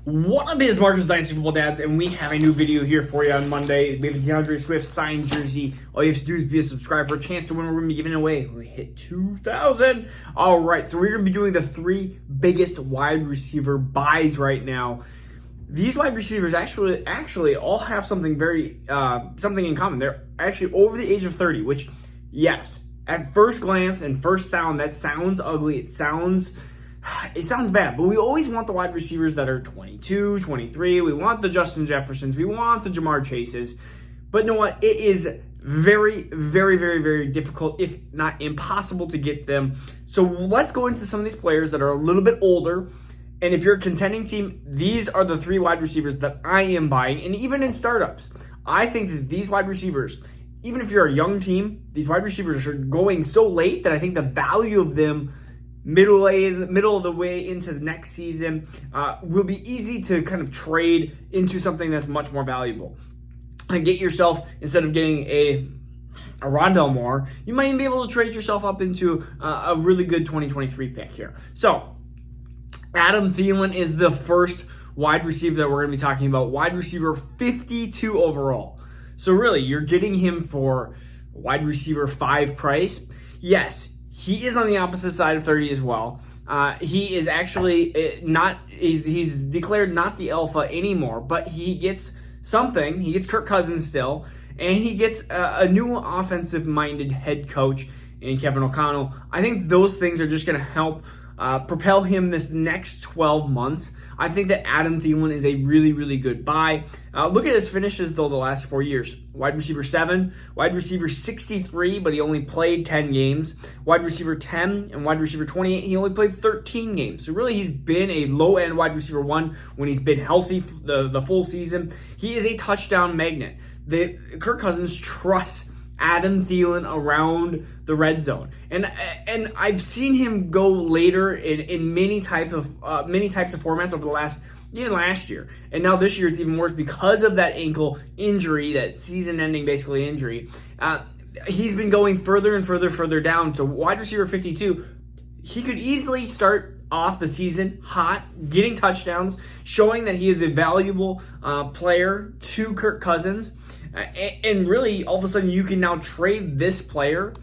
What up, is Marcus Dynasty Football Dads, and we have a new video here for you on Monday. We have a DeAndre Swift signed jersey. All you have to do is be a subscriber for a chance to win. We're going to be giving away. We hit 2,000. All right, so we're going to be doing the three biggest wide receiver buys right now. These wide receivers actually all have something something in common. They're actually over the age of 30, which, yes, at first glance and first sound, that sounds ugly. It sounds bad, but we always want the wide receivers that are 22, 23. We want the Justin Jeffersons. We want the Jamar Chases. But you know what? It is very, very, very, very difficult, if not impossible, to get them. So let's go into some of these players that are a little bit older. And if you're a contending team, these are the three wide receivers that I am buying. And even in startups, I think that these wide receivers, even if you're a young team, these wide receivers are going so late that I think the value of them middle of the way into the next season will be easy to kind of trade into something that's much more valuable. And get yourself, instead of getting a Rondell Moore, you might even be able to trade yourself up into a really good 2023 pick here. So Adam Thielen is the first wide receiver that we're going to be talking about. Wide receiver 52 overall. So really, you're getting him for wide receiver 5 price. Yes, he is on the opposite side of 30 as well. He is actually he's declared not the alpha anymore, but he gets something. He gets Kirk Cousins still, and he gets a new offensive-minded head coach in Kevin O'Connell. I think those things are just going to help propel him this next 12 months. I think that Adam Thielen is a really, really good buy. Look at his finishes, though, the last 4 years. Wide receiver 7, wide receiver 63, but he only played 10 games. Wide receiver 10 and wide receiver 28, he only played 13 games. So really, he's been a low-end wide receiver 1 when he's been healthy the full season. He is a touchdown magnet. Kirk Cousins trusts Adam Thielen around the red zone, and I've seen him go later in many types of formats over the last year, and now this year it's even worse because of that ankle injury, that season-ending basically injury. He's been going further and further down to wide receiver 52. He could easily start off the season hot, getting touchdowns, showing that he is a valuable player to Kirk Cousins. And really, all of a sudden, you can now trade this player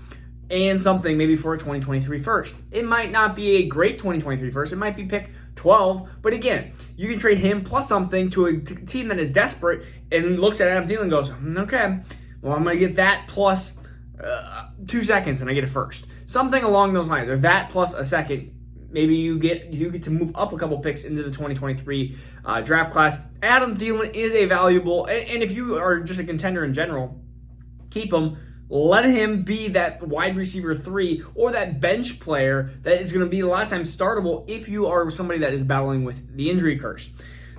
and something maybe for a 2023 first. It might not be a great 2023 first. It might be pick 12. But again, you can trade him plus something to a team that is desperate and looks at Adam Thielen and goes, okay, well, I'm going to get that plus 2 seconds and I get a first. Something along those lines. Or that plus a second. Maybe you get to move up a couple picks into the 2023 draft class. Adam Thielen is a valuable, and if you are just a contender in general, keep him. Let him be that wide receiver 3 or that bench player that is going to be a lot of times startable if you are somebody that is battling with the injury curse.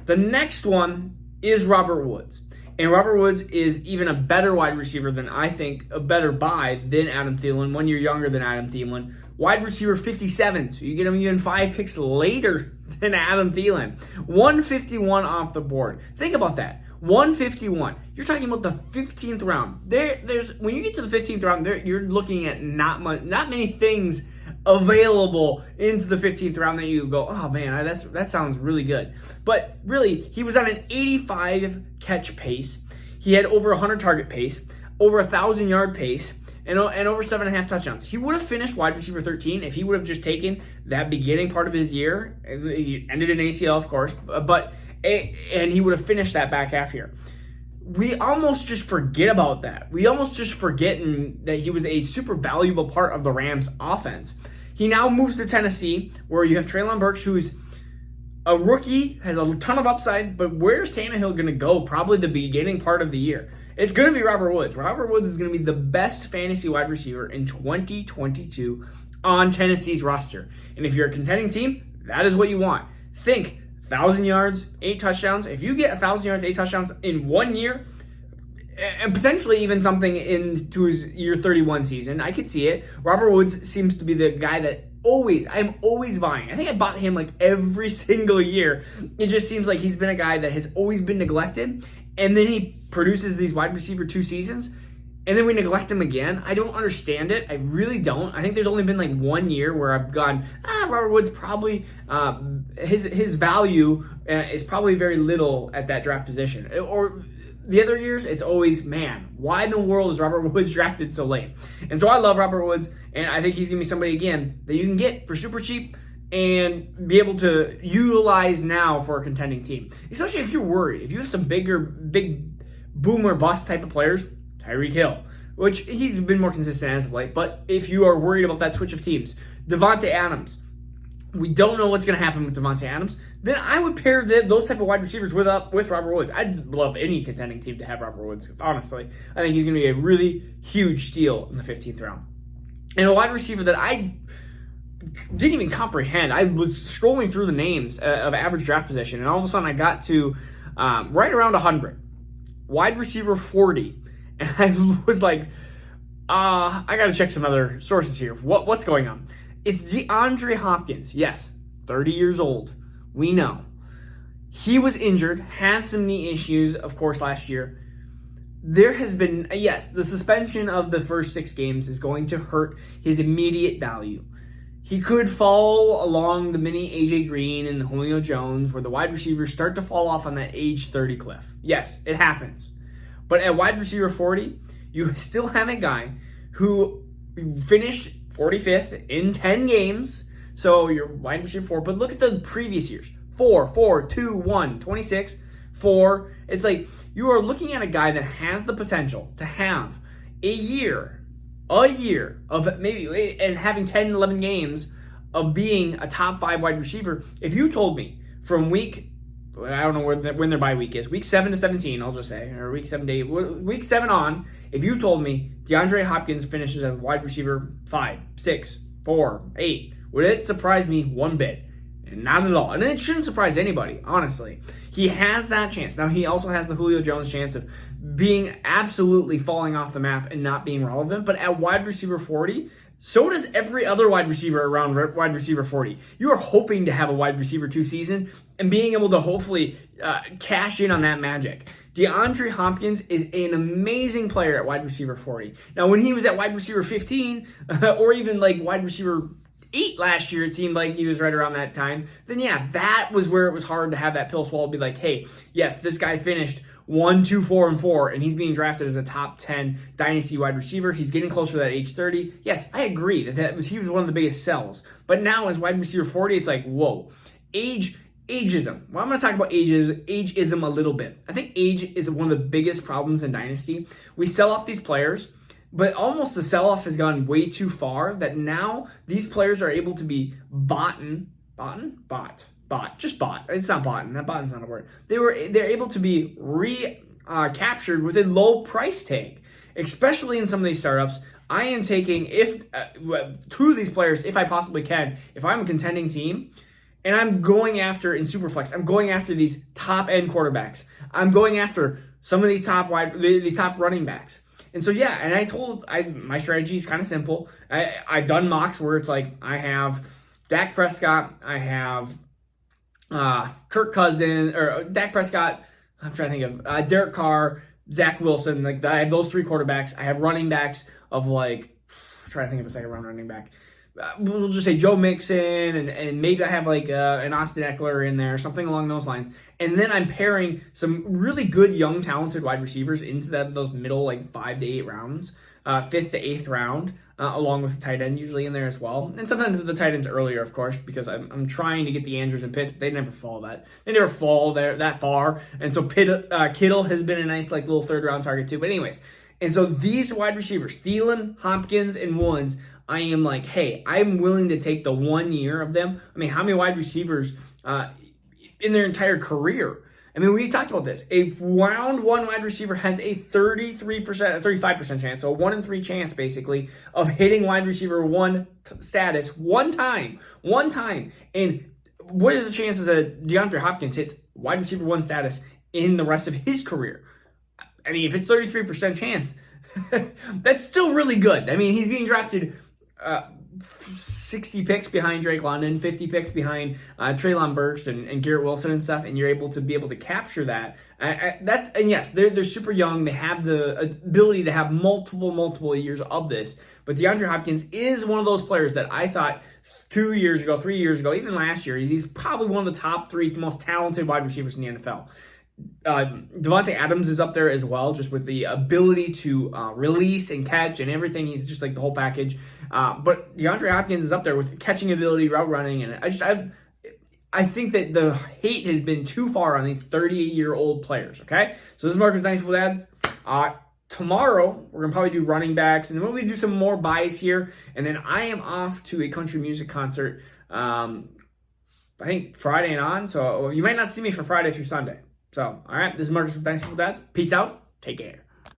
The next one is Robert Woods. And Robert Woods is even a better wide receiver than I think, a better buy than Adam Thielen, 1 year younger than Adam Thielen. Wide receiver 57, so you get him even 5 picks later than Adam Thielen. 151 off the board. Think about that. 151. You're talking about the 15th round. There's when you get to the 15th round, you're looking at not many things available into the 15th round that you go, oh man, that sounds really good. But really, he was on an 85 catch pace. He had over 100 target pace, over 1,000 yard pace, and over 7.5 touchdowns. He would have finished wide receiver 13 if he would have just taken that beginning part of his year. He ended in ACL, of course, and he would have finished that back half here. We almost just forget about that. We almost just forget that he was a super valuable part of the Rams' offense. He now moves to Tennessee, where you have Treylon Burks, who's a rookie, has a ton of upside, but where's Tannehill going to go? Probably the beginning part of the year. It's going to be Robert Woods. Robert Woods is going to be the best fantasy wide receiver in 2022 on Tennessee's roster. And if you're a contending team, that is what you want. Think 1,000 yards, 8 touchdowns. If you get 1,000 yards, 8 touchdowns in 1 year, and potentially even something into his year 31 season, I could see it. Robert Woods seems to be the guy that I'm always buying. I think I bought him like every single year. It just seems like he's been a guy that has always been neglected. And then he produces these wide receiver 2 seasons, and then we neglect him again. I don't understand it. I really don't. I think there's only been like 1 year where I've gone, Robert Woods probably, his value is probably very little at that draft position. Or the other years, it's always, man, why in the world is Robert Woods drafted so late? And so I love Robert Woods, and I think he's going to be somebody, again, that you can get for super cheap and be able to utilize now for a contending team. Especially if you're worried. If you have some big boom or bust type of players, Tyreek Hill, which he's been more consistent as of late. But if you are worried about that switch of teams, Devontae Adams, we don't know what's going to happen with Devontae Adams, then I would pair those type of wide receivers with Robert Woods. I'd love any contending team to have Robert Woods, honestly. I think he's going to be a really huge steal in the 15th round. And a wide receiver that I didn't even comprehend. I was scrolling through the names of average draft position, and all of a sudden I got to right around 100. Wide receiver 40. And I was like, I got to check some other sources here. What's going on? It's DeAndre Hopkins. Yes, 30 years old. We know. He was injured, had some knee issues, of course, last year. There has been, yes, the suspension of the first 6 games is going to hurt his immediate value. He could fall along the mini AJ Green and Julio Jones, where the wide receivers start to fall off on that age 30 cliff. Yes, it happens. But at wide receiver 40, you still have a guy who finished 45th in 10 games. So you're wide receiver 4. But look at the previous years. 4, 2, 1, 26, 4. It's like you are looking at a guy that has the potential to have a year of maybe, and having 10, 11 games of being a top 5 wide receiver. If you told me from I don't know when their bye week is, week 7 to 17, I'll just say, or week 7 to 8, week 7 on, if you told me DeAndre Hopkins finishes as wide receiver 5, 6, 4, 8, would it surprise me one bit? Not at all. And it shouldn't surprise anybody, honestly. He has that chance. Now, he also has the Julio Jones chance of being absolutely falling off the map and not being relevant. But at wide receiver 40, so does every other wide receiver around wide receiver 40. You are hoping to have a wide receiver 2 season and being able to hopefully cash in on that magic. DeAndre Hopkins is an amazing player at wide receiver 40. Now, when he was at wide receiver 15 or even like wide receiver 8 last year, it seemed like he was right around that time, then yeah, that was where it was hard to have that pill swallow, be like, hey, yes, this guy finished 1, 2, 4, and 4, and he's being drafted as a top 10 dynasty wide receiver. He's getting closer to that age 30. Yes, I agree he was one of the biggest sells. But now as wide receiver 40, it's like, whoa, ageism. Well, I'm going to talk about ageism a little bit. I think age is one of the biggest problems in dynasty. We sell off these players, but almost the sell-off has gone way too far that now these players are able to be bought. It's not bought. That bot's not a word. They're able to be captured with a low price tag, especially in some of these startups. I am taking two of these players if I possibly can. If I'm a contending team, and I'm going after in Superflex, I'm going after these top end quarterbacks. I'm going after some of these top running backs. And so, yeah, and my strategy is kind of simple. I've done mocks where it's like I have Dak Prescott, I have Kirk Cousins, or Dak Prescott, I'm trying to think of Derek Carr, Zach Wilson. Like I have those 3 quarterbacks. I have running backs of I'm trying to think of a second round running back. We'll just say Joe Mixon, and maybe I have like an Austin Eckler in there, something along those lines. And then I'm pairing some really good, young, talented wide receivers into those middle, 5 to 8 rounds, 5th to 8th round, along with the tight end usually in there as well. And sometimes the tight end's earlier, of course, because I'm trying to get the Andrews and Pitts, but they never fall that far. And so Kittle has been a nice little 3rd round target too. But anyways, and so these wide receivers, Thielen, Hopkins, and Woods, I am like, hey, I'm willing to take the 1 year of them. I mean, how many wide receivers in their entire career? I mean, we talked about this. A round 1 wide receiver has a 35% chance, so a 1 in 3 chance, basically, of hitting wide receiver 1 status one time. And what is the chances that DeAndre Hopkins hits wide receiver 1 status in the rest of his career? I mean, if it's 33% chance, that's still really good. I mean, he's being drafted 60 picks behind Drake London, 50 picks behind Treylon Burks and Garrett Wilson and stuff, and you're able to capture that. And yes, they're super young. They have the ability to have multiple years of this. But DeAndre Hopkins is one of those players that I thought 2 years ago, 3 years ago, even last year, he's probably one of the top 3 most talented wide receivers in the NFL. Devontae Adams is up there as well, just with the ability to release and catch and everything. He's just like the whole package. But DeAndre Hopkins is up there with catching ability, route running, and I think that the hate has been too far on these 38-year-old players. Okay, so this is Marcus Dynasty Fun Dads. Tomorrow, we're going to probably do running backs, and then we'll do some more buys here. And then I am off to a country music concert, I think Friday and on. So you might not see me for Friday through Sunday. So, all right, this is Marcus with Dynasty Fun Dads. Peace out. Take care.